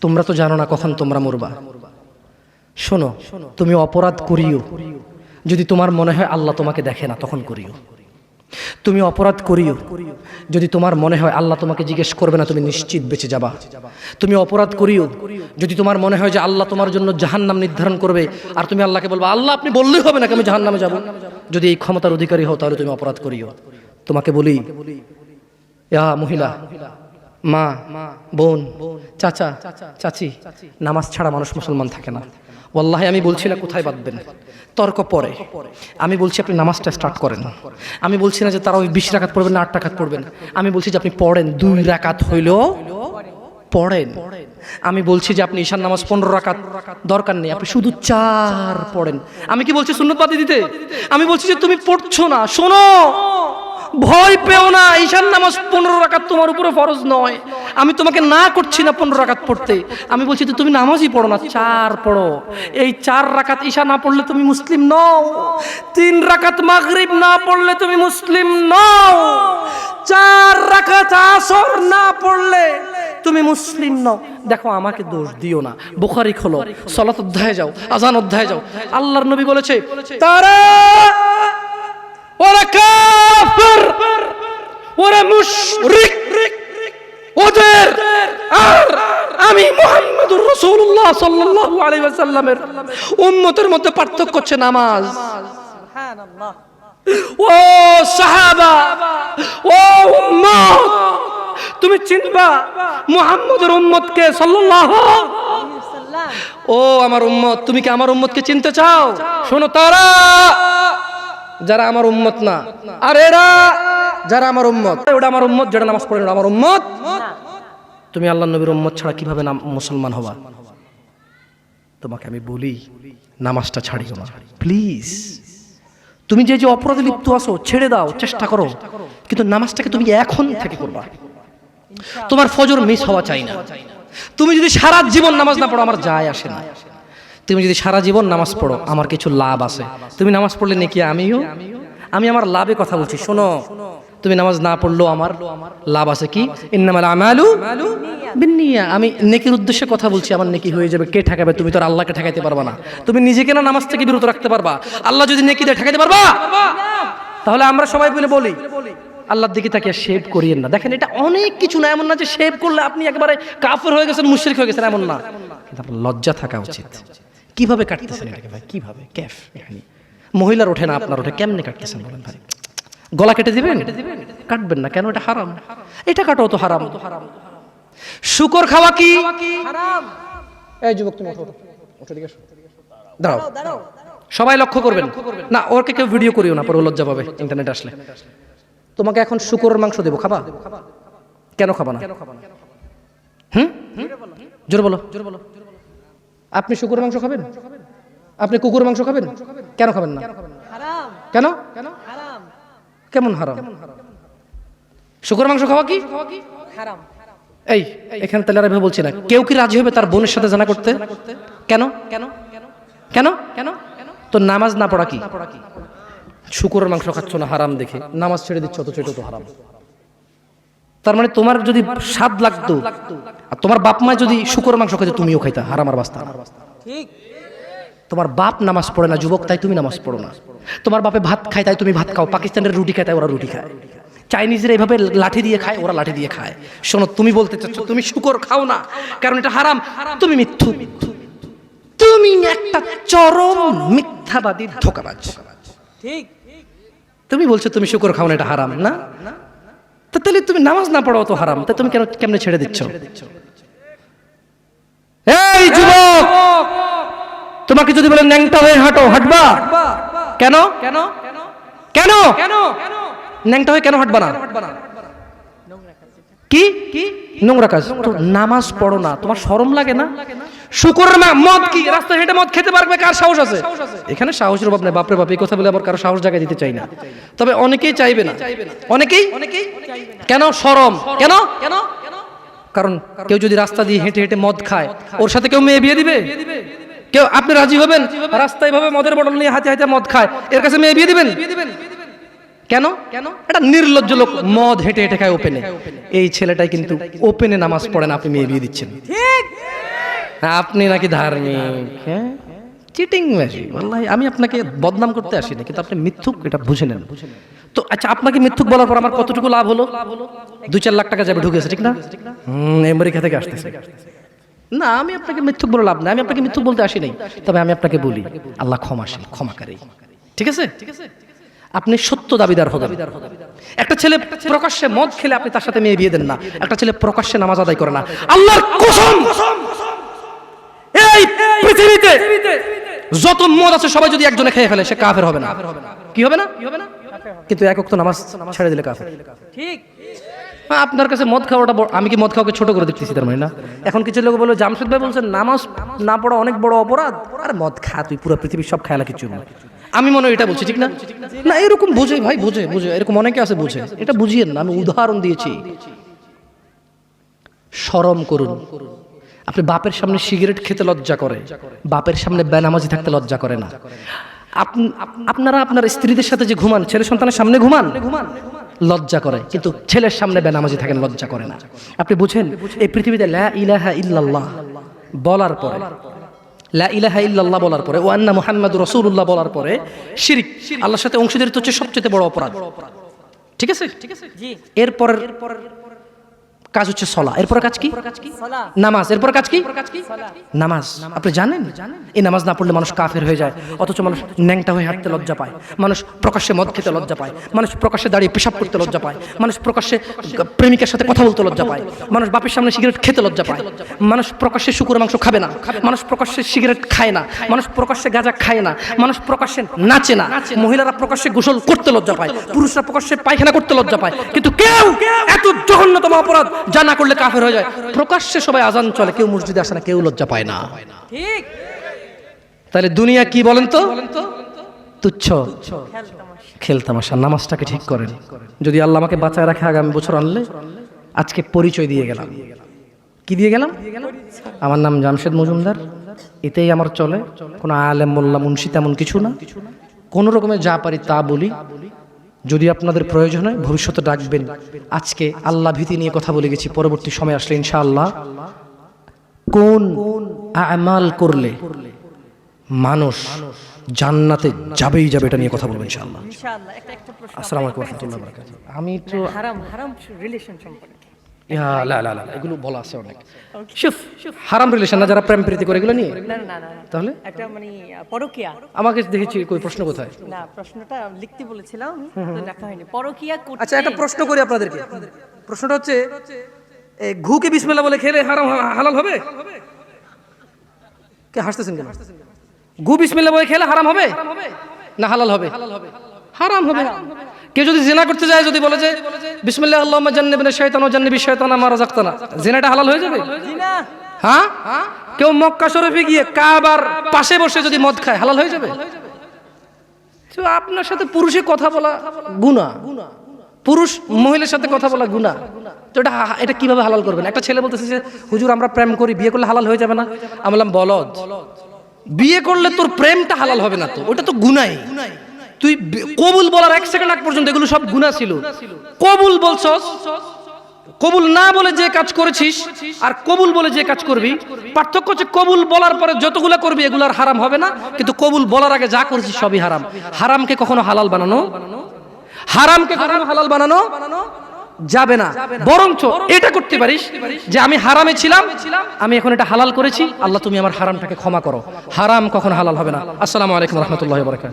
তোমরা তো জানো না কখন তোমরা মরবা। শোনো, তুমি অপরাধ করিও যদি তোমার মনে হয় আল্লাহ তোমাকে দেখে না, তখন করিও। তুমি অপরাধ করিও যদি তোমার মনে হয় আল্লাহ তোমাকে জিজ্ঞেস করবে না, তুমি নিশ্চিত বেঁচে যাবা। তুমি অপরাধ করিও যদি তোমার মনে হয় যে আল্লাহ তোমার জন্য জাহান্নাম নির্ধারণ করবে, আর তুমি আল্লাহকে বলবা আল্লাহ আপনি বললেই হবে নাকি আমি জাহান্নামে যাব। যদি এই ক্ষমতার অধিকারী হও তাহলে তুমি অপরাধ করিও। তোমাকে বলি, মহিলা, মা, বোন, চাচা, চাচি, নামাজ ছাড়া মানুষ মুসলমান থাকে না। ওয়াল্লাহি আমি বলছি না কোথায় বাঁধবেন, তর্ক পরে। আমি বলছি আপনি নামাজটা স্টার্ট করেন। আমি বলছি না যে তারা ওই 20 রাকাত পড়বেন না 8 রাকাত পড়বেন। আমি বলছি যে আপনি পড়েন, 2 রাকাত হইলেও পড়েন। আমি বলছি যে আপনি ঈশার নামাজ 15 রাকাত দরকার নেই, আপনি শুধু 4 পড়েন। আমি কি বলছি সুন্নত বাদ দিতে? আমি বলছি যে তুমি পড়ছো না, শোনো, ভয় পেও না, ঈশার নামাজ 15 রাকাত তোমার উপরে ফরজ নয়। আমি তোমাকে না করছি না 15 রাকাত পড়তে। আমি বলছি যে তুমি নামাজই পড়ো না, 4 পড়ো। এই 4 রাকাত ঈশা না পড়লে তুমি মুসলিম নও। 3 রাকাত মাগরিব না পড়লে তুমি মুসলিম নও। 4 রাকাত আসর না পড়লে তুমি মুসলিম নও। দেখো আমাকে দোষ দিও না। বুখারী খোলো, সালাত অধ্যায়ে যাও, আযান অধ্যায়ে যাও। আল্লাহর নবী বলেছে তারা ওরা কাফির, ওরা মুশরিক, ওদের আর আমি মুহাম্মদুর রাসূলুল্লাহ সাল্লাল্লাহু আলাইহি ওয়াসাল্লামের উম্মতের মধ্যে পার্থক্য হচ্ছে নামাজ। সুবহানাল্লাহ। ও সাহাবা, ও উম্মত, তুমি চিনবা মুহাম্মদের উম্মতকে সাল্লাল্লাহু আলাইহি ওয়াসাল্লাম। ও আমার উম্মত, তুমি কি আমার উম্মতকে চিনতে চাও? শোনো, তারা যারা আমার উম্মত না, আর এরা যারা আমার উম্মত। ওটা আমার উম্মত যেটা নামাজ পড়ে না, আমার উম্মত। তুমি আল্লাহর নবীর উম্মত ছাড়া কিভাবে মুসলমান হবা? তোমাকে আমি বলি নামাজটা ছাড়িও না প্লিজ। তুমি যে যে অপরাধে লিপ্ত আছো ছেড়ে দাও, চেষ্টা করো, কিন্তু নামাজটাকে তুমি এখন থেকে করবা। তোমার ফজর মিস হওয়া চাই না। তুমি যদি সারা জীবন নামাজ না পড়ো আমার যায় আসে না। তুমি যদি সারা জীবন নামাজ পড়ো আমার কিছু লাভ আছে। তুমি নামাজ পড়লে নাকি আমি আমার লাভে কথা বলছি। শোনো, তুমি নামাজ না পড়লেও আমার লাভ আছে। কি? ইন্নামাল আমালু বিন্নিয়া। আমি নেকির উদ্দেশ্যে কথা বলছি, আমার নেকি হয়ে যাবে। কে ঠেকাবে? তুমি তো আর আল্লাহকে ঠেকাইতে পারবা না। তুমি নিজেকে না নামাজ থেকে বিরত রাখতে পারবা, আল্লাহ যদি নেকি দেয় ঠেকাইতে পারবা? তাহলে আমরা সবাই মিলে বলি আল্লাহর দিকে তাকিয়ে শেভ করিয়েন না। দেখেন এটা অনেক কিছু না, এমন না যে শেভ করলে আপনি একেবারে কাফের হয়ে গেছেন, মুশরিক হয়ে গেছেন, এমন না। কিন্তু আপনার লজ্জা থাকা উচিত। কিভাবে কাটতেছেন এটাকে ভাই? কিভাবে? কেফ? মহিলার ওঠে না, আপনার ওঠে, কেমনে কাটতেছেন বলেন ভাই? গলা কেটে দিবেন? কাটবেন না কেন? এটা হারাম। এটা কাটাও তো হারাম। শুকর খাওয়া কি হারাম? এই যুবক তুমি ওঠো, ওঠো দিকে দাঁড়াও। সবাই লক্ষ্য করবেন না, ওকে কেউ ভিডিও করিও না, পরে লজ্জা পাবে ইন্টারনেট আসলে। তোমাকে এখন শুকরের মাংস দেবো, খাবা? কেন খাবা না? জোরে বলো। আপনি শুকরের মাংস খাবেন? আপনি কুকুর মাংস খাবেন? কেন খাবেন না? কেন? কেমন হারাম? শুকরের মাংস খাওয়া কি হারাম? এই এখানে তাহলে আর বলছি না, কেউ কি রাজি হবে তার বোনের সাথে জানা করতে? কেন? তো নামাজ না পড়া কি? শুকরের মাংস খাচ্ছ না হারাম দেখে নামাজ ছেড়ে দিচ্ছ, তো সেটা তো হারাম। তার মানে তোমার যদি স্বাদ লাগতো আর তোমার বাপ মা যদি শুকরের মাংস খাইতো তুমিও খাইতা, হারাম আর বাস্তা। ঠিক। তোমার বাপ নামাজ পড়ে না যুবক, তাই তুমি নামাজ পড়ো না। তোমার বাপে ভাত খায় তাই তুমি ভাত খাও। পাকিস্তানের রুটি খায় তাই ওরা রুটি খায়। চাইনিজরা এভাবে লাঠি দিয়ে খায়, ওরা লাঠি দিয়ে খায়। শোনো, তুমি বলতে চাচ্ছ তুমি শুকর খাও না কারণ এটা হারাম, তুমি মিথ্যু। তুমি একটা চরম মিথ্যাবাদী, ধোঁকাবাজ। ঠিক। তুমি বলছো তুমি শুকর খাও না, এটা হারাম না? তাহলে তুমি নামাজ না পড়ো তো হারাম, তা তুমি কেমনে ছেড়ে দিচ্ছ? এই যুবক, তোমাকে যদি বলে ন্যাংটা হয়ে হাঁটো, হাঁটবা? কেন? ন্যাংটা হয়ে কেন হাঁটবা না? কি নোংরা কাজ? তো নামাজ পড়ো না, তোমার শরম লাগে না? শুকরের মদ কি রাস্তায় হেঁটে মদ খেতে পারবে? কার সাহস আছে? এখানে সাহসের অভাব নেই। বাপরে বাপ, এই কথা বলে আবার কারো সাহস জায়গায় দিতে চাই না। তবে অনেকেই চাইবে না। অনেকেই কেন? শরম। কেন? কারণ কেউ যদি রাস্তা দিয়ে হেঁটে হেঁটে মদ খায়, ওর সাথে কেউ মেয়ে বিয়ে দিবে? কেউ? আপনি রাজি হবেন রাস্তায় ভাবে মদের বটল নিয়ে হাতে হাতে মদ খায়, এর কাছে মেয়ে বিয়ে দিবেন? কেন? এটা নির্লজ্জ লোক মদ হেঁটে হেঁটে খায় ওপেনে। এই ছেলেটাই কিন্তু ওপেনে নামাজ পড়ে না, আপনি মেয়ে বিয়ে দিচ্ছেন। ঠিক। আপনি নাকি ধার্মিক, হ্যাঁ চিটিং মেশি। ওয়াল্লাহি আমি আপনাকে বদনাম করতে আসিনি, কিন্তু আপনি মিথ্যুক, এটা বুঝে নেন। তো আচ্ছা, আপনাকে মিথ্যুক বলার পর আমার কতটুকু লাভ হলো? 2-4 লাখ টাকা যাবে, ঢুকেছে, ঠিক না? আমেরিকা থেকে আসতেছে। না, আমি আপনাকে মিথ্যুক বলে লাভ না, আমি আপনাকে মিথ্যুক বলতে আসি নাই। তবে আমি আপনাকে বলি, আল্লাহ ক্ষমাশীল, ক্ষমাকারী, ঠিক আছে? আপনি সত্য দাবিদার হবেন। একটা ছেলে প্রকাশ্যে মদ খেলে আপনি তার সাথে মেয়ে বিয়ে দেন না। একটা ছেলে প্রকাশ্যে নামাজ আদায় করে না। আল্লাহর কসম, এই পৃথিবীতে যত মদ আছে সবাই যদি একজনে খেয়ে ফেলে, সে কাফের হবে না। কি হবে না? কিন্তু এক ওয়াক্ত নামাজ ছেড়ে দিলে কাফের। ঠিক। আপনার কাছে মদ খাওয়াটা, আমি কি মদ খাওয়াকে ছোট করে দেখতেছি তার মানে না? এখন কিছু লোক বলে, জামশেদ ভাই বলছেন নামাজ না পড়া অনেক বড় অপরাধ। আরে মদ খা, তুই পুরো পৃথিবীর সব খেয়ালা কিছু না। আমি মনে হয় এটা বলছি, ঠিক না? না, এরকম বুঝে ভাই, বুঝে এরকম অনেকে আছে, বুঝে। এটা বুঝিয়েন না, আমি উদাহরণ দিয়েছি। শরম করুন। আপনি বাপের সামনে সিগারেট খেতে লজ্জা করে, বাপের সামনে বেনামাজি থাকতে লজ্জা করে না। আপনারা আপনার স্ত্রীদের সাথে যে ঘুমান, ছেলে সন্তানের সামনে ঘুমান, লজ্জা করে, কিন্তু ছেলের সামনে বেনামাজি থাকেন, লজ্জা করে না। আপনি বুঝেন, এই পৃথিবীতে লা ইলাহা ইল্লাল্লাহ বলার পরে, লা ইলাহা ইল্লাল্লাহ বলার পরে, ওয়া আন্না মুহাম্মাদুর রাসূলুল্লাহ বলার পরে শিরক, আল্লাহর সাথে অংশীদারিত্ব হচ্ছে সবচেয়ে বড় অপরাধ, ঠিক আছে? জি। এরপর কাজ হচ্ছে সলা, এরপর কাজ কি? নামাজ। এরপর কাজ কি? নামাজ। আপনি জানেন এই নামাজ না পড়লে মানুষ কাফের হয়ে যায়, অথচ মানুষ ন্যাংটা হয়ে হাঁটতে লজ্জা পায়, মানুষ প্রকাশ্যে মদ খেতে লজ্জা পায়, মানুষ প্রকাশ্যে দাঁড়িয়ে পেশাব করতে লজ্জা পায়, মানুষ প্রকাশ্যে প্রেমিকার সাথে কথা বলতে লজ্জা পায়, মানুষ বাপের সামনে সিগারেট খেতে লজ্জা পায়, মানুষ প্রকাশ্যে শুকরের মাংস খাবে না, মানুষ প্রকাশ্যে সিগারেট খায় না, মানুষ প্রকাশ্যে গাঁজা খায় না, মানুষ প্রকাশ্যে নাচে না, মহিলারা প্রকাশ্যে গোসল করতে লজ্জা পায়, পুরুষরা প্রকাশ্যে পায়খানা করতে লজ্জা পায়, কিন্তু কেউ এত জঘন্যতম অপরাধ যা না করলে কাফের হয়ে যায়। প্রকাশ্যে সবাই আজান চলে, কেউ মসজিদে আসে না, কেউ লজ্জা পায় না। ঠিক। তাহলে দুনিয়া কি বলেন তো? তুচ্ছ খেলতামাশা। নামাজটাকে ঠিক করেন। যদি আল্লাহ আমাকে বাঁচায় রাখে, আগামী বছর আনলে, আজকে পরিচয় দিয়ে গেলাম। কি দিয়ে গেলাম? আমার নাম জামশেদ মজুমদার, এতেই আমার চলে। কোনো আলেম মোল্লা মুন্সি তেমন কিছু না, কোনো রকমের যা পারি তা বলি। যদি আপনাদের প্রয়োজন হয় ভবিষ্যতে ডাকবেন। আজকে আল্লাহ ভীতি নিয়ে কথা বলে গেছি, পরবর্তী সময় আসলে ইনশাআল্লাহ কোন আমাল করলে মানুষ জান্নাতে যাবেই যাবে, এটা নিয়ে কথা বলবো ইনশাআল্লাহ। আসসালামু আলাইকুম ওয়া রাহমাতুল্লাহি ওয়া বারাকাতুহু। আমি তো হারাম রিলেশন সম্পর্কে এগুলো বলা আছে অনেক। হারাম রিলেশন না, যারা প্রেম প্রীতি করে, এগুলো নিয়ে তাহলে একটা মানে পরকিয়া। আমাকে দেখেছি কই প্রশ্ন কোথায়? না, প্রশ্নটা লিখতে বলেছিলাম, তো লেখা হয়নি। পরকিয়া করতে। আচ্ছা, একটা প্রশ্ন করি আপনাদেরকে। প্রশ্নটা হচ্ছে, ঘুকে বিসমিল্লাহ বলে খেলে হারাম হালাল হবে? কে হাসতেছেন কেন? ঘু বিসমিল্লাহ বলে খেলে হারাম হবে না হালাল হবে? হারাম হবে। কেউ যদি জিনা করতে যায়, যদি বলে যে বিসমিল্লাহ আল্লাহুম্মা জান্নিবনা শাইতান ওয়া জান্নিবিশ শাইতানা মা রাযাকতানা, জিনাটা হালাল হয়ে যাবে? হ্যাঁ। কেউ মক্কা শরীফে গিয়ে কাবার পাশে বসে যদি মদ খায়, হালাল হয়ে যাবে? তো আপনার সাথে পুরুষে কথা বলা গুনাহ, পুরুষ মহিলার সাথে কথা বলা গুনাহ, তো এটা কিভাবে হালাল করবেন? একটা ছেলে বলতেছে যে হুজুর আমরা প্রেম করি, বিয়ে করলে হালাল হয়ে যাবে না? আমি বললাম বলদ, বিয়ে করলে তোর প্রেমটা হালাল হবে না, তো ওটা তো গুনাহ। তুই কবুল বলার 1 সেকেন্ড আগ পর্যন্ত এগুলো সব গুনাহ ছিল। কবুল বলছস, কবুল না বলে যে কাজ করেছিস আর কবুল বলে যে কাজ করবি, পার্থক্য হচ্ছে কবুল বলার পরে যতগুলো করবি এগুলো আর হারাম হবে না, কিন্তু কবুল বলার আগে যা করেছিস সবই হারাম। হারামকে কখনো হালাল বানানো, হারামকে কখনো হালাল বানানো যাবে না। বরঞ্চ এটা করতে পারিস যে আমি হারামে ছিলাম, আমি এখন এটা হালাল করেছি, আল্লাহ তুমি আমার হারামটাকে ক্ষমা করো। হারাম কখনো হালাল হবে না। আসসালামু আলাইকুম ওয়া রাহমাতুল্লাহি ওয়া বারাকাতুহু।